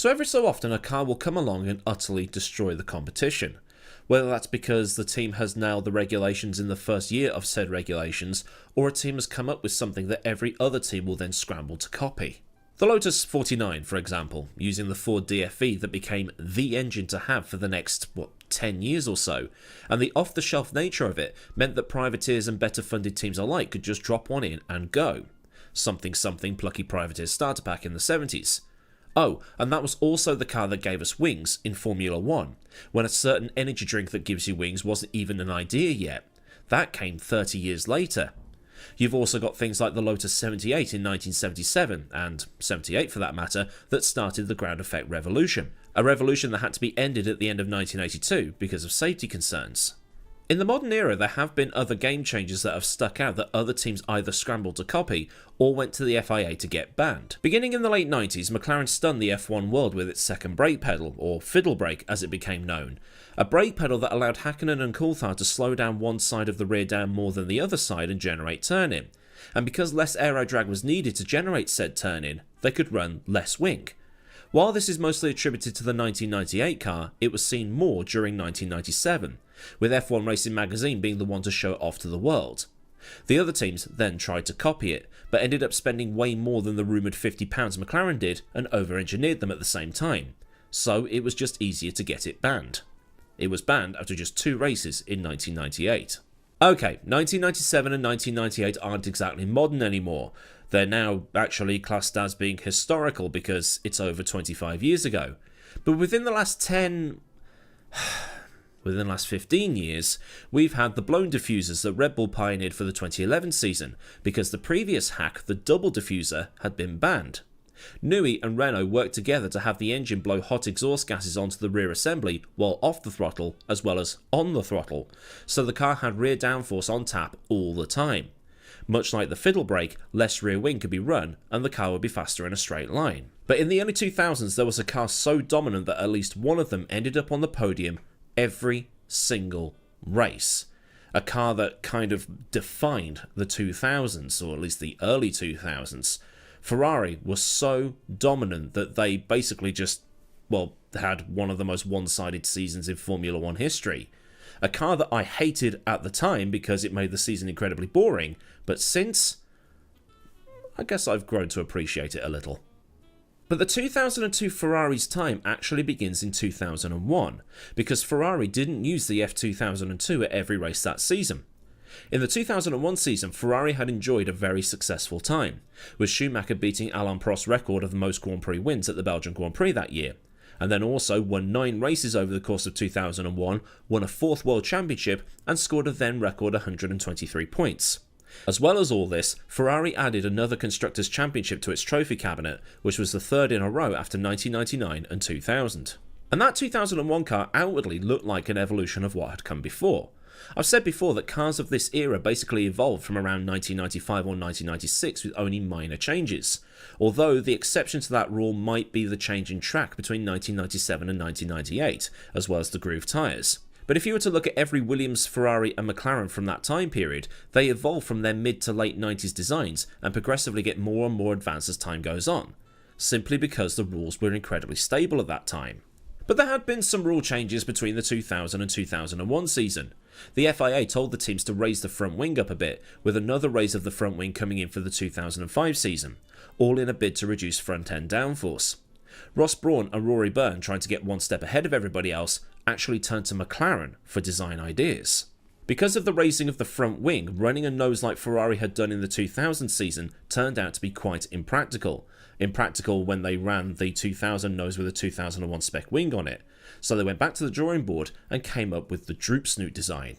So every so often a car will come along and utterly destroy the competition. Whether that's because the team has nailed the regulations in the first year of said regulations, or a team has come up with something that every other team will then scramble to copy. The Lotus 49, for example, using the Ford DFE that became the engine to have for the next, 10 years or so, and the off-the-shelf nature of it meant that privateers and better-funded teams alike could just drop one in and go. Something plucky privateer starter pack in the 70s. Oh, and that was also the car that gave us wings in Formula 1, when a certain energy drink that gives you wings wasn't even an idea yet. That came 30 years later. You've also got things like the Lotus 78 in 1977, and 78 for that matter, that started the ground effect revolution. A revolution that had to be ended at the end of 1982 because of safety concerns. In the modern era, there have been other game changers that have stuck out that other teams either scrambled to copy or went to the FIA to get banned. Beginning in the late 90s, McLaren stunned the F1 world with its second brake pedal, or fiddle brake as it became known. A brake pedal that allowed Hakkinen and Coulthard to slow down one side of the rear down more than the other side and generate turn-in. And because less aero drag was needed to generate said turn-in, they could run less wing. While this is mostly attributed to the 1998 car, it was seen more during 1997, with F1 Racing magazine being the one to show it off to the world. The other teams then tried to copy it, but ended up spending way more than the rumoured £50 McLaren did and over-engineered them at the same time, so it was just easier to get it banned. It was banned after just 2 races in 1998. Okay, 1997 and 1998 aren't exactly modern anymore. They're now actually classed as being historical because it's over 25 years ago. But within the last 15 years, we've had the blown diffusers that Red Bull pioneered for the 2011 season, because the previous hack, the double diffuser, had been banned. Nui and Renault worked together to have the engine blow hot exhaust gases onto the rear assembly while off the throttle as well as on the throttle, so the car had rear downforce on tap all the time. Much like the fiddle brake, less rear wing could be run and the car would be faster in a straight line. But in the early 2000s there was a car so dominant that at least one of them ended up on the podium every single race. A car that kind of defined the 2000s, or at least the early 2000s. Ferrari was so dominant that they basically just, had one of the most one-sided seasons in Formula 1 history. A car that I hated at the time because it made the season incredibly boring, but since, I guess I've grown to appreciate it a little. But the 2002 Ferrari's time actually begins in 2001, because Ferrari didn't use the F2002 at every race that season. In the 2001 season, Ferrari had enjoyed a very successful time, with Schumacher beating Alain Prost's record of the most Grand Prix wins at the Belgian Grand Prix that year, and then also won 9 races over the course of 2001, won a 4th World Championship, and scored a then record 123 points. As well as all this, Ferrari added another Constructors' Championship to its trophy cabinet, which was the 3rd in a row after 1999 and 2000. And that 2001 car outwardly looked like an evolution of what had come before. I've said before that cars of this era basically evolved from around 1995 or 1996 with only minor changes, although the exception to that rule might be the change in track between 1997 and 1998, as well as the groove tyres. But if you were to look at every Williams, Ferrari and McLaren from that time period, they evolve from their mid to late 90s designs and progressively get more and more advanced as time goes on, simply because the rules were incredibly stable at that time. But there had been some rule changes between the 2000 and 2001 season. The FIA told the teams to raise the front wing up a bit, with another raise of the front wing coming in for the 2005 season, all in a bid to reduce front-end downforce. Ross Brawn and Rory Byrne, trying to get one step ahead of everybody else, actually turned to McLaren for design ideas. Because of the raising of the front wing, running a nose like Ferrari had done in the 2000 season turned out to be quite impractical. Impractical when they ran the 2000 nose with a 2001 spec wing on it, so they went back to the drawing board and came up with the droop snoot design.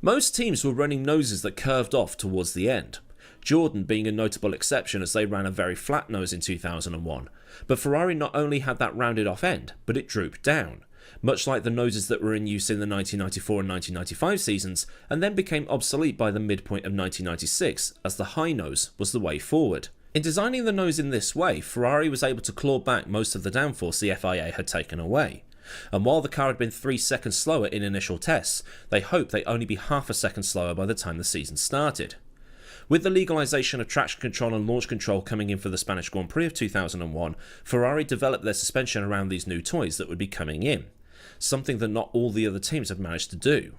Most teams were running noses that curved off towards the end, Jordan being a notable exception as they ran a very flat nose in 2001, but Ferrari not only had that rounded off end, but it drooped down, much like the noses that were in use in the 1994 and 1995 seasons, and then became obsolete by the midpoint of 1996 as the high nose was the way forward. In designing the nose in this way, Ferrari was able to claw back most of the downforce the FIA had taken away. And while the car had been 3 seconds slower in initial tests, they hoped they'd only be half a second slower by the time the season started. With the legalisation of traction control and launch control coming in for the Spanish Grand Prix of 2001, Ferrari developed their suspension around these new toys that would be coming in, something that not all the other teams have managed to do.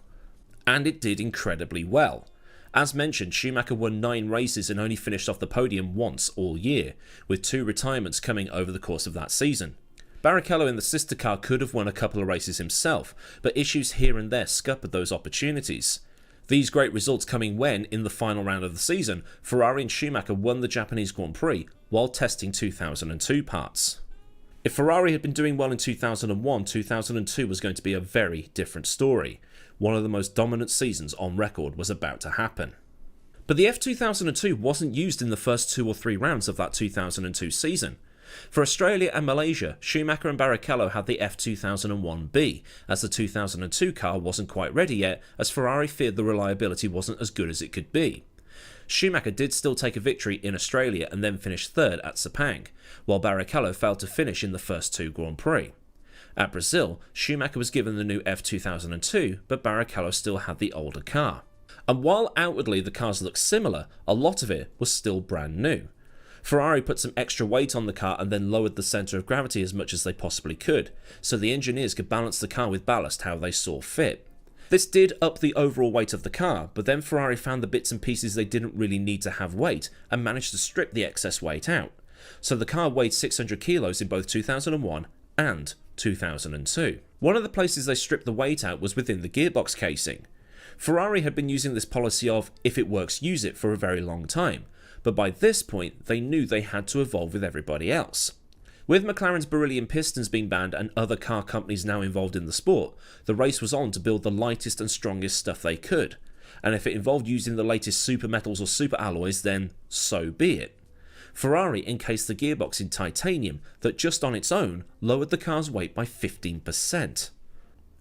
And it did incredibly well. As mentioned, Schumacher won 9 races and only finished off the podium once all year, with 2 retirements coming over the course of that season. Barrichello in the sister car could have won a couple of races himself, but issues here and there scuppered those opportunities. These great results coming when, in the final round of the season, Ferrari and Schumacher won the Japanese Grand Prix while testing 2002 parts. If Ferrari had been doing well in 2001, 2002 was going to be a very different story. One of the most dominant seasons on record was about to happen. But the F2002 wasn't used in the first 2 or 3 rounds of that 2002 season. For Australia and Malaysia, Schumacher and Barrichello had the F2001B, as the 2002 car wasn't quite ready yet, as Ferrari feared the reliability wasn't as good as it could be. Schumacher did still take a victory in Australia and then finished 3rd at Sepang, while Barrichello failed to finish in the first 2 Grand Prix. At Brazil, Schumacher was given the new F2002, but Barrichello still had the older car. And while outwardly the cars looked similar, a lot of it was still brand new. Ferrari put some extra weight on the car and then lowered the centre of gravity as much as they possibly could, so the engineers could balance the car with ballast how they saw fit. This did up the overall weight of the car, but then Ferrari found the bits and pieces they didn't really need to have weight and managed to strip the excess weight out. So the car weighed 600 kilos in both 2001 and 2002. One of the places they stripped the weight out was within the gearbox casing. Ferrari had been using this policy of, if it works, use it for a very long time, but by this point they knew they had to evolve with everybody else. With McLaren's beryllium pistons being banned and other car companies now involved in the sport, the race was on to build the lightest and strongest stuff they could, and if it involved using the latest super metals or super alloys, then so be it. Ferrari encased the gearbox in titanium that just on its own lowered the car's weight by 15%.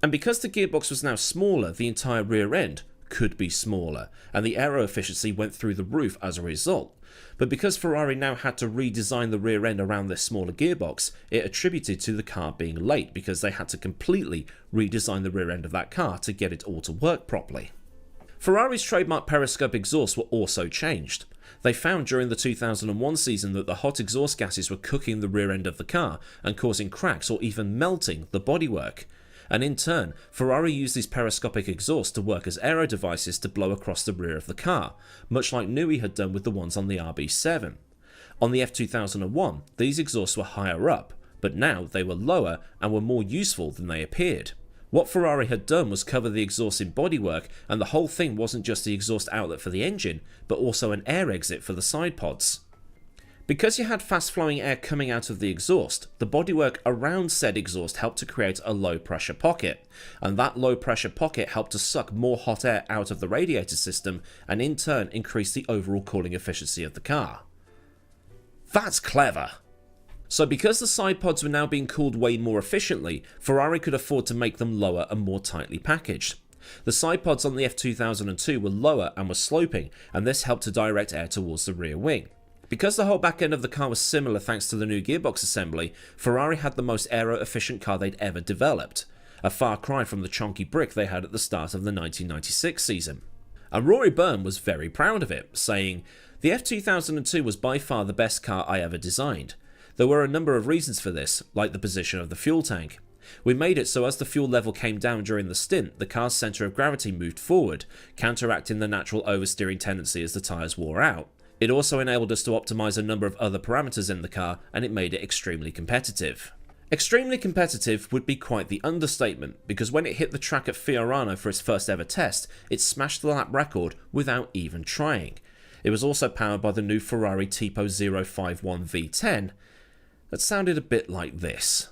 And because the gearbox was now smaller, the entire rear end could be smaller, and the aero efficiency went through the roof as a result. But because Ferrari now had to redesign the rear end around this smaller gearbox, it attributed to the car being late because they had to completely redesign the rear end of that car to get it all to work properly. Ferrari's trademark periscope exhausts were also changed. They found during the 2001 season that the hot exhaust gases were cooking the rear end of the car and causing cracks or even melting the bodywork. And in turn, Ferrari used these periscopic exhausts to work as aero devices to blow across the rear of the car, much like Nui had done with the ones on the RB7. On the F2001, these exhausts were higher up, but now they were lower and were more useful than they appeared. What Ferrari had done was cover the exhaust in bodywork, and the whole thing wasn't just the exhaust outlet for the engine, but also an air exit for the side pods. Because you had fast-flowing air coming out of the exhaust, the bodywork around said exhaust helped to create a low-pressure pocket, and that low-pressure pocket helped to suck more hot air out of the radiator system and in turn increase the overall cooling efficiency of the car. That's clever! So because the side pods were now being cooled way more efficiently, Ferrari could afford to make them lower and more tightly packaged. The side pods on the F2002 were lower and were sloping, and this helped to direct air towards the rear wing. Because the whole back end of the car was similar thanks to the new gearbox assembly, Ferrari had the most aero-efficient car they'd ever developed, a far cry from the chonky brick they had at the start of the 1996 season. And Rory Byrne was very proud of it, saying, "The F2002 was by far the best car I ever designed. There were a number of reasons for this, like the position of the fuel tank. We made it so as the fuel level came down during the stint, the car's centre of gravity moved forward, counteracting the natural oversteering tendency as the tyres wore out. It also enabled us to optimise a number of other parameters in the car, and it made it extremely competitive." Extremely competitive would be quite the understatement, because when it hit the track at Fiorano for its first ever test, it smashed the lap record without even trying. It was also powered by the new Ferrari Tipo 051 V10, that sounded a bit like this.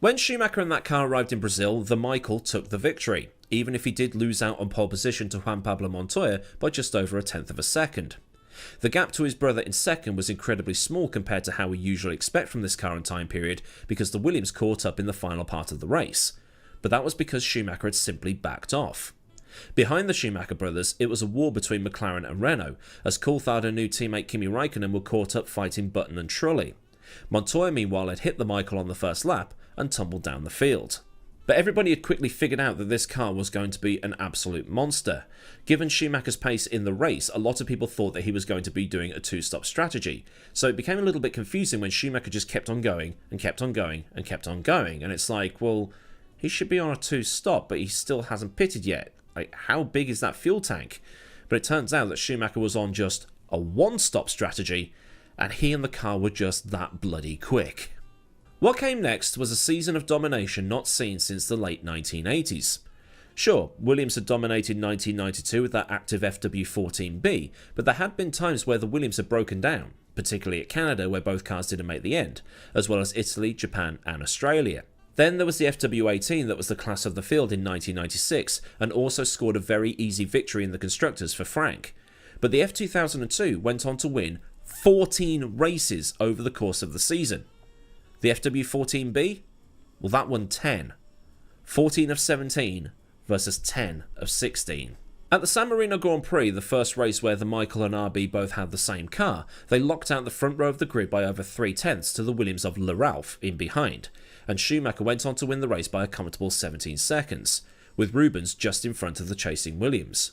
When Schumacher and that car arrived in Brazil, the Michael took the victory, even if he did lose out on pole position to Juan Pablo Montoya by just over a tenth of a second. The gap to his brother in second was incredibly small compared to how we usually expect from this car and time period, because the Williams caught up in the final part of the race. But that was because Schumacher had simply backed off. Behind the Schumacher brothers, it was a war between McLaren and Renault, as Coulthard and new teammate Kimi Raikkonen were caught up fighting Button and Trulli. Montoya meanwhile had hit the Michael on the first lap and tumbled down the field. But everybody had quickly figured out that this car was going to be an absolute monster. Given Schumacher's pace in the race, a lot of people thought that he was going to be doing a two-stop strategy, so it became a little bit confusing when Schumacher just kept on going and kept on going and kept on going, and it's like, well, he should be on a two-stop, but he still hasn't pitted yet. Like, how big is that fuel tank? But it turns out that Schumacher was on just a one-stop strategy, and he and the car were just that bloody quick. What came next was a season of domination not seen since the late 1980s. Sure, Williams had dominated 1992 with that active FW14B, but there had been times where the Williams had broken down, particularly at Canada where both cars didn't make the end, as well as Italy, Japan and Australia. Then there was the FW18 that was the class of the field in 1996 and also scored a very easy victory in the Constructors for Frank. But the F2002 went on to win 14 races over the course of the season. The FW14B? Well, that won 10. 14 of 17 versus 10 of 16. At the San Marino Grand Prix, the first race where the Michael and RB both had the same car, they locked out the front row of the grid by over 3/10 to the Williams of Le Ralph in behind, and Schumacher went on to win the race by a comfortable 17 seconds, with Rubens just in front of the chasing Williams.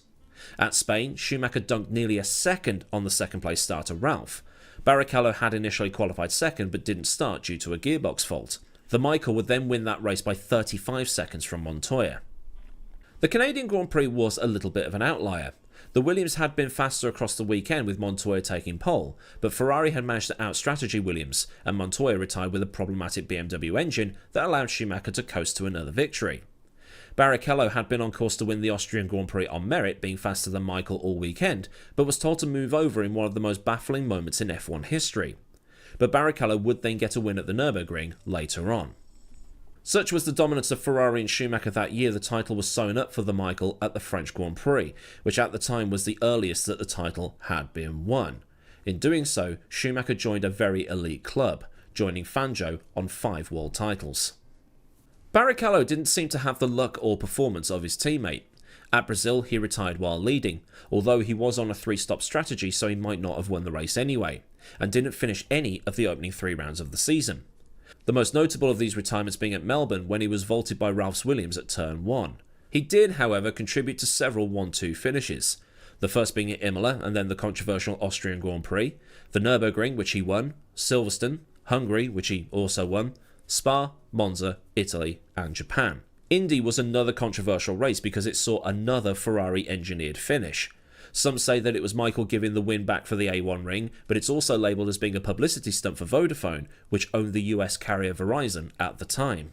At Spain, Schumacher dunked nearly a second on the second place starter Ralph. Barrichello had initially qualified second but didn't start due to a gearbox fault. The Michael would then win that race by 35 seconds from Montoya. The Canadian Grand Prix was a little bit of an outlier. The Williams had been faster across the weekend with Montoya taking pole, but Ferrari had managed to out-strategy Williams, and Montoya retired with a problematic BMW engine that allowed Schumacher to coast to another victory. Barrichello had been on course to win the Austrian Grand Prix on merit, being faster than Michael all weekend, but was told to move over in one of the most baffling moments in F1 history. But Barrichello would then get a win at the Nürburgring later on. Such was the dominance of Ferrari and Schumacher that year, the title was sewn up for the Michael at the French Grand Prix, which at the time was the earliest that the title had been won. In doing so, Schumacher joined a very elite club, joining Fangio on 5 world titles. Barrichello didn't seem to have the luck or performance of his teammate. At Brazil, he retired while leading, although he was on a 3-stop strategy, so he might not have won the race anyway, and didn't finish any of the opening 3 rounds of the season. The most notable of these retirements being at Melbourne, when he was vaulted by Ralph's Williams at turn 1. He did, however, contribute to several 1-2 finishes, the first being at Imola and then the controversial Austrian Grand Prix, the Nürburgring, which he won, Silverstone, Hungary, which he also won, Spa, Monza, Italy and Japan. Indy was another controversial race because it saw another Ferrari engineered finish. Some say that it was Michael giving the win back for the A1 ring, but it's also labelled as being a publicity stunt for Vodafone, which owned the US carrier Verizon at the time.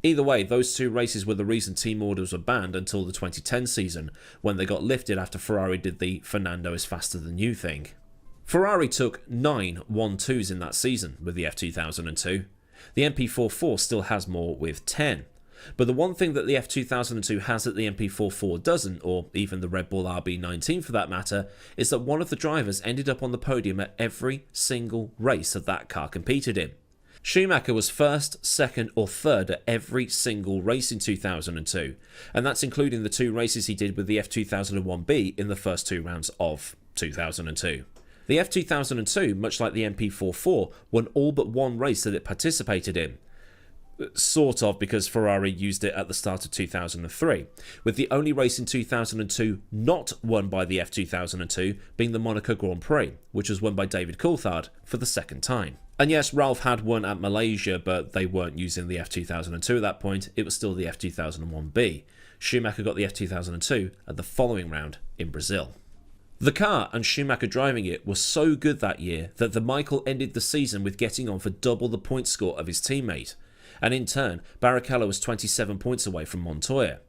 Either way, those 2 races were the reason team orders were banned until the 2010 season, when they got lifted after Ferrari did the Fernando is faster than you thing. Ferrari took 9 1-2s in that season with the F2002. The MP44 still has more with 10. But the one thing that the F2002 has that the MP44 doesn't, or even the Red Bull RB19 for that matter, is that one of the drivers ended up on the podium at every single race that car competed in. Schumacher was first, second or third at every single race in 2002, and that's including the 2 races he did with the F2001B in the first 2 rounds of 2002. The F2002, much like the MP44, won all but 1 race that it participated in. Sort of, because Ferrari used it at the start of 2003, with the only race in 2002 not won by the F2002 being the Monaco Grand Prix, which was won by David Coulthard for the 2nd time. And yes, Ralph had won at Malaysia, but they weren't using the F2002 at that point, it was still the F2001B. Schumacher got the F2002 at the following round in Brazil. The car and Schumacher driving it was so good that year that the Michael ended the season with getting on for double the point score of his teammate, and in turn, Barrichello was 27 points away from Montoya.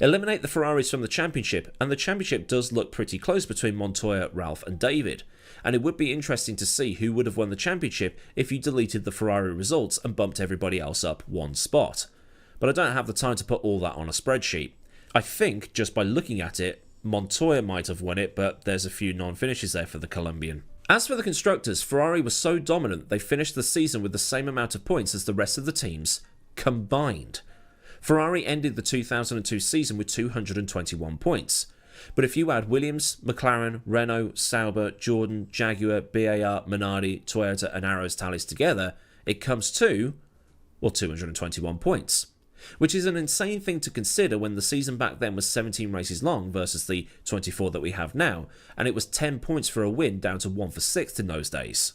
Eliminate the Ferraris from the championship, and the championship does look pretty close between Montoya, Ralph and David. And it would be interesting to see who would have won the championship if you deleted the Ferrari results and bumped everybody else up one spot. But I don't have the time to put all that on a spreadsheet. I think, just by looking at it, Montoya might have won it, but there's a few non-finishes there for the Colombian. As for the constructors, Ferrari was so dominant they finished the season with the same amount of points as the rest of the teams combined. Ferrari ended the 2002 season with 221 points. But if you add Williams, McLaren, Renault, Sauber, Jordan, Jaguar, BAR, Minardi, Toyota and Arrow's tallies together, it comes to, well, 221 points. Which is an insane thing to consider when the season back then was 17 races long versus the 24 that we have now, and it was 10 points for a win down to 1 for 6th in those days.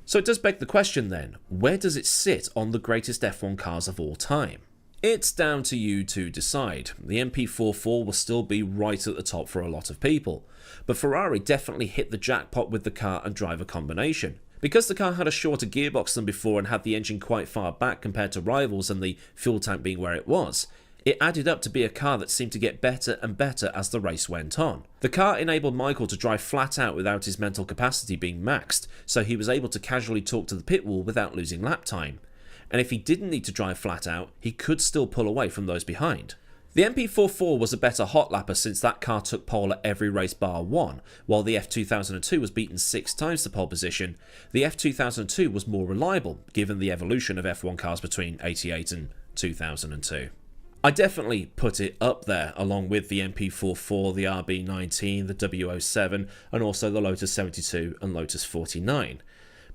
So it does beg the question then, where does it sit on the greatest F1 cars of all time? It's down to you to decide. The MP44 will still be right at the top for a lot of people, but Ferrari definitely hit the jackpot with the car and driver combination. Because the car had a shorter gearbox than before and had the engine quite far back compared to rivals and the fuel tank being where it was, it added up to be a car that seemed to get better and better as the race went on. The car enabled Michael to drive flat out without his mental capacity being maxed, so he was able to casually talk to the pit wall without losing lap time. And if he didn't need to drive flat out, he could still pull away from those behind. The MP44 was a better hot lapper since that car took pole at every race bar one, while the F2002 was beaten 6 times to pole position. The F2002 was more reliable, given the evolution of F1 cars between 88 and 2002. I definitely put it up there, along with the MP44, the RB19, the W07, and also the Lotus 72 and Lotus 49.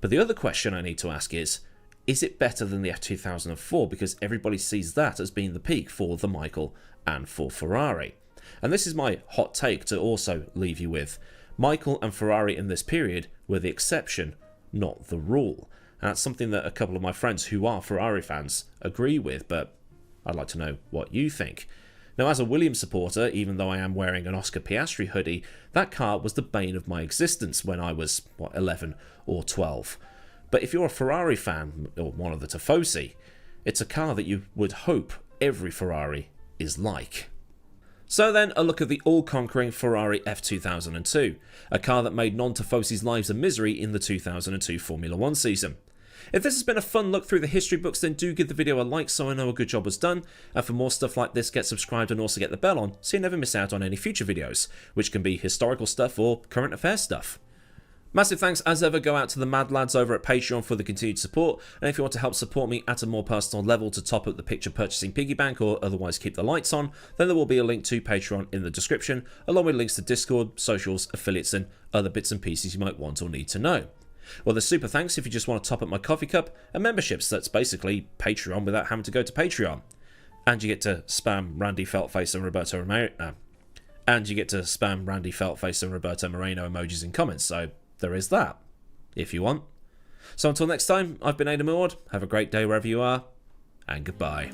But the other question I need to ask is it better than the F2004? Because everybody sees that as being the peak for the Michael and for Ferrari. And this is my hot take to also leave you with. Michael and Ferrari in this period were the exception, not the rule. And that's something that a couple of my friends who are Ferrari fans agree with, but I'd like to know what you think. Now, as a Williams supporter, even though I am wearing an Oscar Piastri hoodie, that car was the bane of my existence when I was, 11 or 12. But if you're a Ferrari fan, or one of the Tifosi, it's a car that you would hope every Ferrari is like. So then, a look at the all-conquering Ferrari F2002, a car that made non-Tifosi's lives a misery in the 2002 Formula 1 season. If this has been a fun look through the history books, then do give the video a like so I know a good job was done, and for more stuff like this, get subscribed and also get the bell on so you never miss out on any future videos, which can be historical stuff or current affairs stuff. Massive thanks as ever go out to the mad lads over at Patreon for the continued support, and if you want to help support me at a more personal level to top up the picture purchasing piggy bank or otherwise keep the lights on, then there will be a link to Patreon in the description, along with links to Discord, socials, affiliates and other bits and pieces you might want or need to know. Well, there's super thanks if you just want to top up my coffee cup, and memberships, that's basically Patreon without having to go to Patreon. And you get to spam Randy Feltface and Roberto Moreno. And you get to spam Randy Feltface and Roberto Moreno emojis in comments, so there is that, if you want. So until next time, I've been Aidan Millward. Have a great day wherever you are, and goodbye.